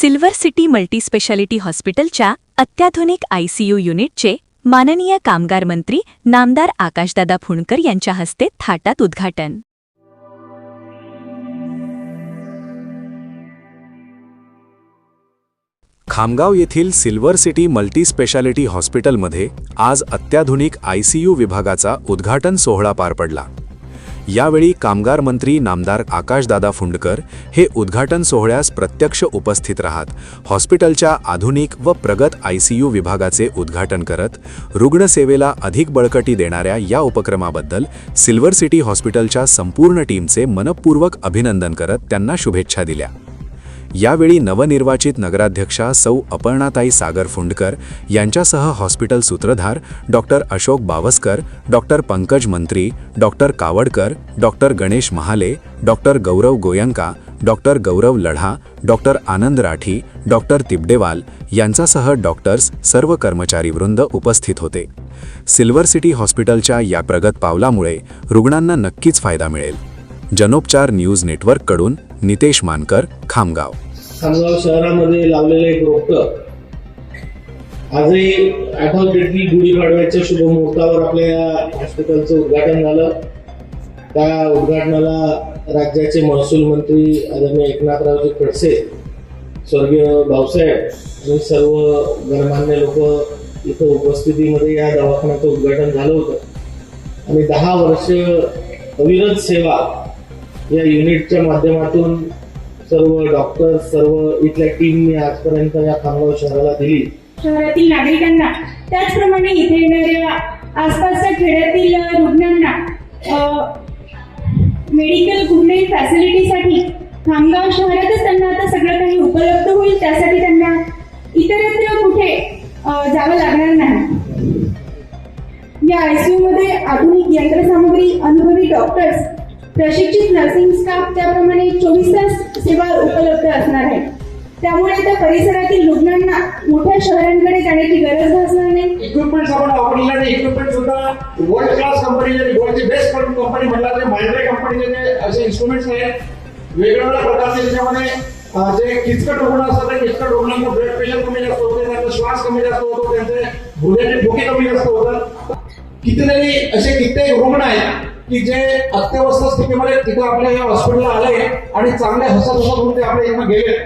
Silver city multispeciality हॉस्पिटलच्या अत्याधुनिक ICU युनिटचे माननीय कामगार मंत्री नामदार आकाशदादा फुंडकर यांच्या हस्ते थाटात उद्घाटन। खामगाव येथील सिल्वर सिटी मल्टीस्पेशालिटी हॉस्पिटलमध्ये आज अत्याधुनिक आयसीयू विभागाचा उद्घाटन सोहळा पार पडला। यावेळी कामगार मंत्री नामदार आकाशदादा फुंडकर हे उद्घाटन सोहळ्यास प्रत्यक्ष उपस्थित राहत हॉस्पिटलच्या आधुनिक व प्रगत आयसीयू विभागाचे उद्घाटन करत रुग्णसेवेला अधिक बळकटी देणाऱ्या या उपक्रमाबद्दल सिल्वर सिटी हॉस्पिटलच्या संपूर्ण टीमचे मनपूर्वक अभिनंदन करत त्यांना शुभेच्छा दिल्या। यावेळी नवनिर्वाचित नगराध्यक्षा सौ अपर्णाताई सागर फुंडकर यांच्यासह हॉस्पिटल सूत्रधार doctor Ashok Bawaskar, doctor Pankaj Mantri, doctor Kawadkar, doctor Ganesh Mahale, doctor Gaurav Goenka, doctor Gaurav Ladha, doctor Anand Rathi, doctor Tibdewal यांच्यासह डॉक्टर्स सर्व कर्मचारीवृंद उपस्थित होते। सिल्वर सिटी हॉस्पिटलच्या या प्रगत पावलामुळे रुग्णांना नक्कीच फायदा मिळेल। जनोपचार न्यूज नेटवर्ककडून नितेश मानकर, खामगाव। खामगाव शहरामध्ये लावलेले एक रोपटं आजही आठवड्यातली गुढीपाडव्याच्या शुभमुहूर्तावर आपल्या हॉस्पिटलचं उद्घाटन झालं। त्या उद्घाटनाला राज्याचे महसूल मंत्री आदरणीय एकनाथरावजी खडसे, स्वर्गीय भाऊसाहेब आणि सर्व गणमान्य लोक इथं उपस्थितीमध्ये या दवाखान्याचं उद्घाटन झालं होतं आणि 10 वर्ष अविरत सेवा या युनिटच्या माध्यमातून सर्व डॉक्टर, सर्व इथल्या टीमने आजपर्यंत या खामगाव शहराला दिली। शहरातील नागरिकांना त्याचप्रमाणे इथे येणाऱ्या आसपासच्या खेड्यातील रुग्णांना मेडिकल कुठल्याही फॅसिलिटीसाठी खामगाव शहरातच त्यांना आता सगळं काही उपलब्ध होईल, त्यासाठी त्यांना इतरत्र कुठे जावं लागणार नाही। या आयसीयू मध्ये आधुनिक यंत्रसामुग्री, अनुभवी डॉक्टर्स, प्रशिक्षित नर्सिंग स्टाफ, त्याप्रमाणे 24 तास सेवा उपलब्ध असणार आहे। त्यामुळे त्या परिसरातील रुग्णांना मोठ्या शहरांकडे जाण्याची गरज भासणार नाही। इक्विपमेंट्स आपण वापरलेले नाही, इक्विपमेंट सुद्धा वर्ल्ड क्लास कंपनीचे, वर्ल्डची बेस्ट कंपनी म्हणला ते मायंड्रे कंपनीचे असे इन्स्ट्रुमेंट्स आहेत। वेगवेगळ्या प्रकारचे त्याच्यामध्ये जे किचकट रुग्ण असतात त्या किचकट रुग्णांना ब्लड प्रेशर कमी जास्त होते, त्यांचा श्वास कमी जास्त होतो, त्यांचे हृदयाचे ठोके कमी जास्त होतात। कितीतरी असे कित्येक रुग्ण आहेत की जे अत्यवस्थ स्थितीमध्ये तिथं आपल्या या हॉस्पिटलला आले आणि चांगले हसत होऊन ते आपल्या इथं गेले।